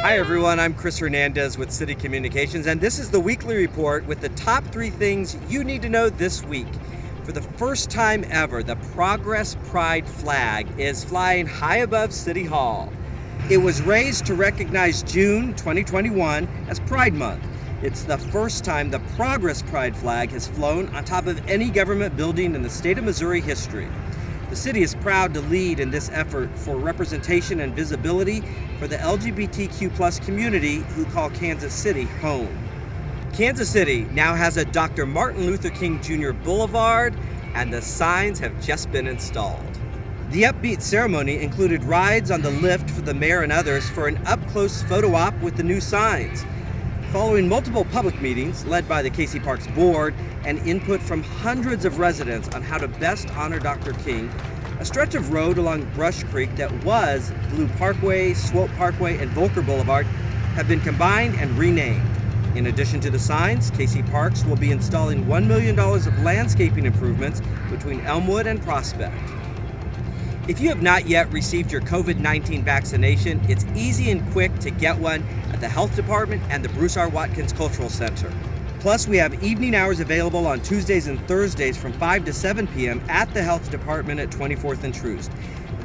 Hi everyone, I'm Chris Hernandez with City Communications, and this is the weekly report with the top 3 things you need to know this week. For the first time ever, the Progress Pride flag is flying high above City Hall. It was raised to recognize June 2021 as Pride Month. It's the first time the Progress Pride flag has flown on top of any government building in the state of Missouri history. The city is proud to lead in this effort for representation and visibility for the LGBTQ+ community who call Kansas City home. Kansas City now has a Dr. Martin Luther King Jr. Boulevard, and the signs have just been installed. The upbeat ceremony included rides on the lift for the mayor and others for an up-close photo op with the new signs. Following multiple public meetings led by the KC Parks Board and input from hundreds of residents on how to best honor Dr. King, a stretch of road along Brush Creek that was Blue Parkway, Swope Parkway, and Volker Boulevard have been combined and renamed. In addition to the signs, KC Parks will be installing $1 million of landscaping improvements between Elmwood and Prospect. If you have not yet received your COVID-19 vaccination, it's easy and quick to get one at the Health Department and the Bruce R. Watkins Cultural Center. Plus, we have evening hours available on Tuesdays and Thursdays from 5 to 7 p.m. at the Health Department at 24th and Troost.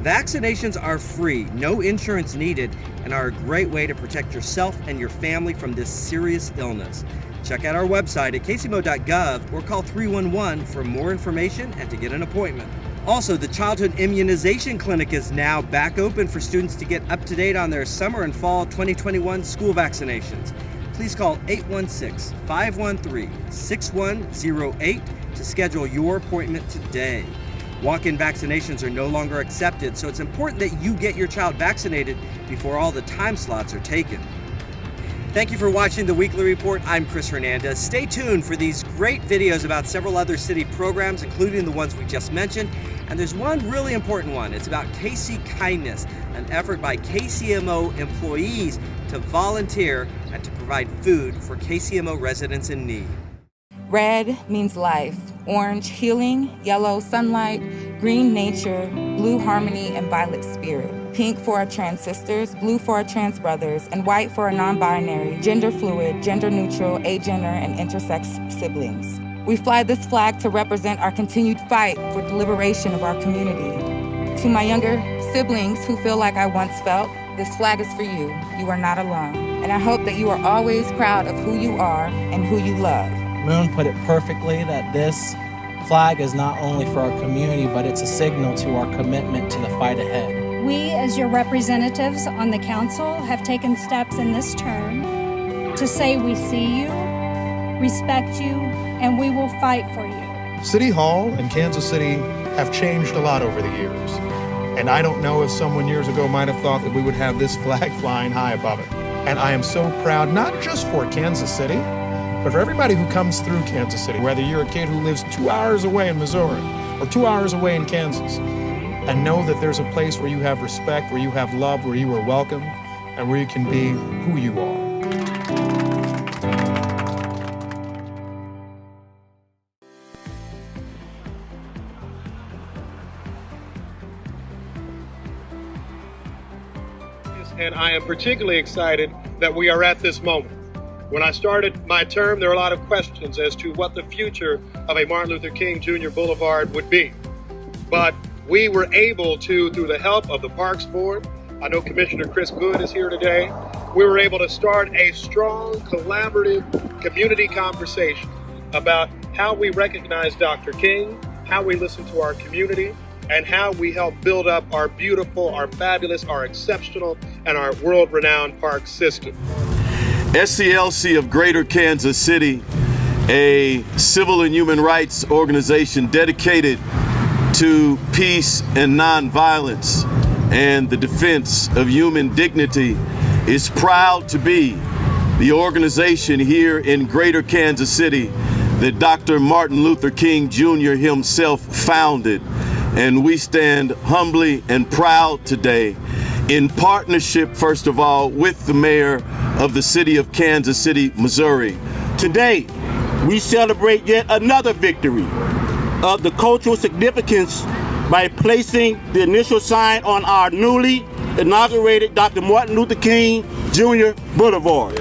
Vaccinations are free, no insurance needed, and are a great way to protect yourself and your family from this serious illness. Check out our website at kcmo.gov or call 311 for more information and to get an appointment. Also, the Childhood Immunization Clinic is now back open for students to get up to date on their summer and fall 2021 school vaccinations. Please call 816-513-6108 to schedule your appointment today. Walk-in vaccinations are no longer accepted, so it's important that you get your child vaccinated before all the time slots are taken. Thank you for watching the Weekly Report. I'm Chris Hernandez. Stay tuned for these great videos about several other city programs, including the ones we just mentioned. And there's one really important one. It's about KC Kindness, an effort by KCMO employees to volunteer and to provide food for KCMO residents in need. Red means life, orange healing, yellow sunlight, green nature, blue harmony, and violet spirit. Pink for our trans sisters, blue for our trans brothers, and white for our non-binary, gender fluid, gender neutral, agender, and intersex siblings. We fly this flag to represent our continued fight for the liberation of our community. To my younger siblings who feel like I once felt, this flag is for you. You are not alone. And I hope that you are always proud of who you are and who you love. Moon put it perfectly that this flag is not only for our community, but it's a signal to our commitment to the fight ahead. We, as your representatives on the council, have taken steps in this term to say we see you, respect you, and we will fight for you. City Hall and Kansas City have changed a lot over the years. And I don't know if someone years ago might have thought that we would have this flag flying high above it. And I am so proud, not just for Kansas City, but for everybody who comes through Kansas City, whether you're a kid who lives 2 hours away in Missouri or 2 hours away in Kansas, and know that there's a place where you have respect, where you have love, where you are welcome, and where you can be who you are. And I am particularly excited that we are at this moment. When I started my term, there were a lot of questions as to what the future of a Martin Luther King Jr. Boulevard would be. But we were able to, through the help of the Parks Board, I know Commissioner Chris Good is here today, we were able to start a strong, collaborative community conversation about how we recognize Dr. King, how we listen to our community, and how we help build up our beautiful, our fabulous, our exceptional, and our world-renowned park system. SCLC of Greater Kansas City, a civil and human rights organization dedicated to peace and nonviolence and the defense of human dignity, is proud to be the organization here in Greater Kansas City that Dr. Martin Luther King Jr. himself founded. And we stand humbly and proud today in partnership, first of all, with the mayor of the city of Kansas City, Missouri. Today, we celebrate yet another victory of the cultural significance by placing the initial sign on our newly inaugurated Dr. Martin Luther King Jr. Boulevard.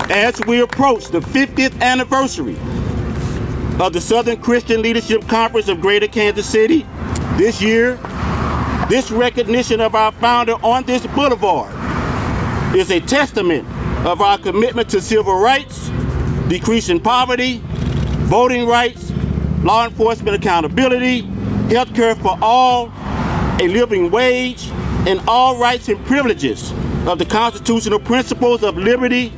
As we approach the 50th anniversary of the Southern Christian Leadership Conference of Greater Kansas City, this year, this recognition of our founder on this boulevard is a testament of our commitment to civil rights, decreasing poverty, voting rights, law enforcement accountability, health care for all, a living wage, and all rights and privileges of the constitutional principles of liberty,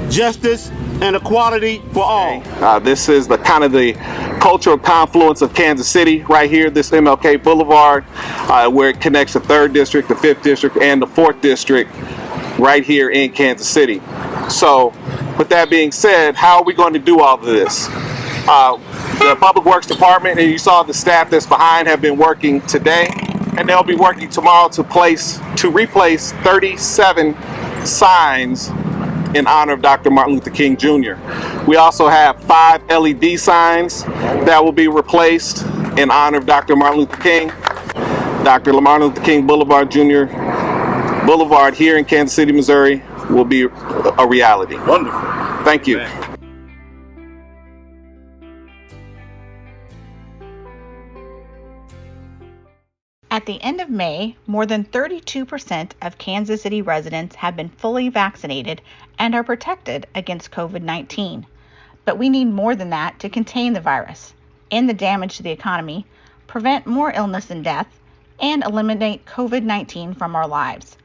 justice, and equality for all. This is the kind of the cultural confluence of Kansas City right here, this MLK Boulevard, where it connects the 3rd District, the 5th District, and the 4th District right here in Kansas City. So, with that being said, how are we going to do all of this? The Public Works Department, and you saw the staff that's behind, have been working today, and they'll be working tomorrow to replace 37 signs in honor of Dr. Martin Luther King Jr. We also have 5 LED signs that will be replaced in honor of Dr. Martin Luther King. Dr. Martin Luther King Boulevard Jr. Boulevard here in Kansas City, Missouri will be a reality. Wonderful. Thank you. At the end of May, more than 32% of Kansas City residents have been fully vaccinated and are protected against COVID-19. But we need more than that to contain the virus, end the damage to the economy, prevent more illness and death, and eliminate COVID-19 from our lives.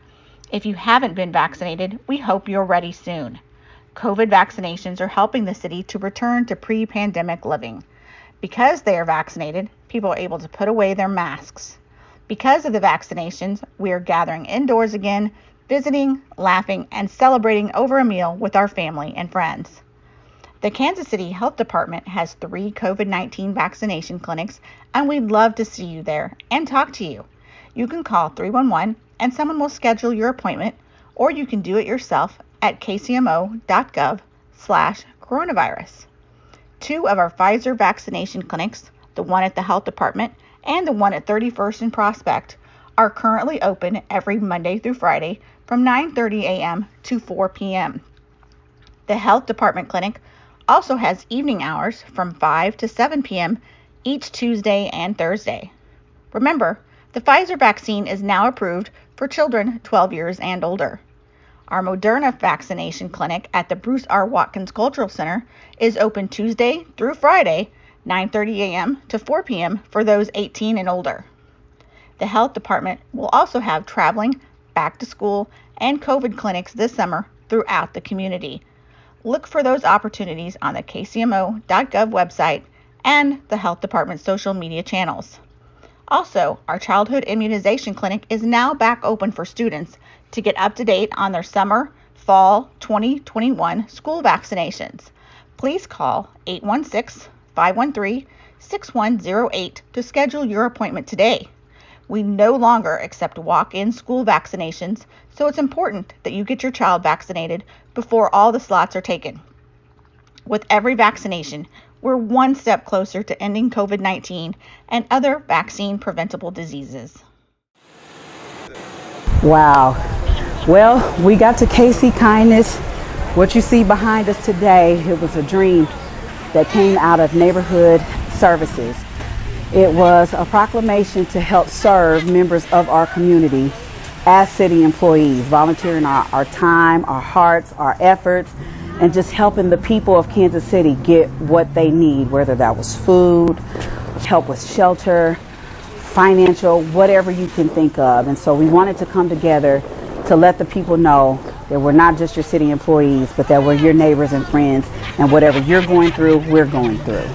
If you haven't been vaccinated, we hope you're ready soon. COVID vaccinations are helping the city to return to pre-pandemic living. Because they are vaccinated, people are able to put away their masks. Because of the vaccinations, we are gathering indoors again, visiting, laughing, and celebrating over a meal with our family and friends. The Kansas City Health Department has 3 COVID-19 vaccination clinics, and we'd love to see you there and talk to you. You can call 311 and someone will schedule your appointment, or you can do it yourself at kcmo.gov/coronavirus. 2 of our Pfizer vaccination clinics, the one at the Health Department and the one at 31st and Prospect, are currently open every Monday through Friday from 9:30 a.m. to 4 p.m. The Health Department clinic also has evening hours from 5 to 7 p.m. each Tuesday and Thursday. Remember, the Pfizer vaccine is now approved for children 12 years and older. Our Moderna vaccination clinic at the Bruce R. Watkins Cultural Center is open Tuesday through Friday, 9:30 a.m. to 4 p.m. for those 18 and older. The Health Department will also have traveling, back to school, and COVID clinics this summer throughout the community. Look for those opportunities on the kcmo.gov website and the Health Department social media channels. Also, our childhood immunization clinic is now back open for students to get up to date on their summer, fall 2021 school vaccinations. Please call 816-513-6108 to schedule your appointment today. We no longer accept walk-in school vaccinations, so it's important that you get your child vaccinated before all the slots are taken. With every vaccination, we're one step closer to ending COVID-19 and other vaccine-preventable diseases. Wow. Well, we got to KC Kindness. What you see behind us today, it was a dream that came out of neighborhood services. It was a proclamation to help serve members of our community as city employees, volunteering our time, our hearts, our efforts, and just helping the people of Kansas City get what they need, whether that was food, help with shelter, financial, whatever you can think of. And so we wanted to come together to let the people know that we're not just your city employees, but that we're your neighbors and friends, and whatever you're going through, we're going through.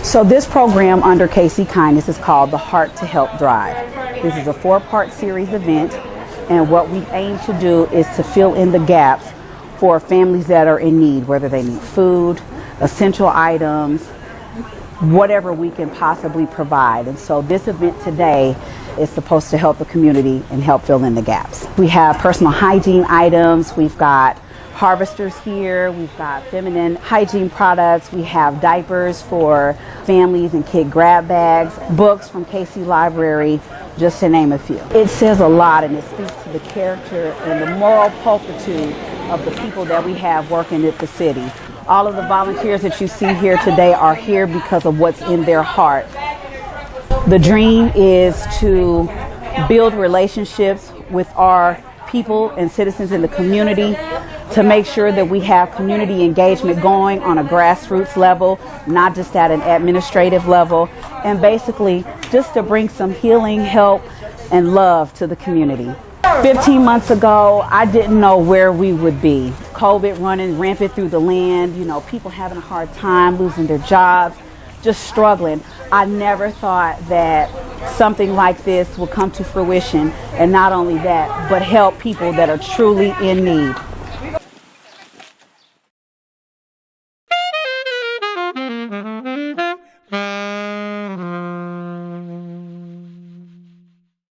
So this program under KC Kindness is called the Heart to Help Drive. This is a 4-part series event, and what we aim to do is to fill in the gaps for families that are in need, whether they need food, essential items, whatever we can possibly provide. And so this event today is supposed to help the community and help fill in the gaps. We have personal hygiene items, we've got harvesters here, we've got feminine hygiene products, we have diapers for families and kid grab bags, books from KC Library, just to name a few. It says a lot, and it speaks to the character and the moral pulchritude of the people that we have working at the city. All of the volunteers that you see here today are here because of what's in their heart. The dream is to build relationships with our people and citizens in the community, to make sure that we have community engagement going on a grassroots level, not just at an administrative level, and basically just to bring some healing, help, and love to the community. 15 months ago, I didn't know where we would be. COVID running rampant through the land, people having a hard time, losing their jobs, just struggling. I never thought that something like this would come to fruition, and not only that, but help people that are truly in need.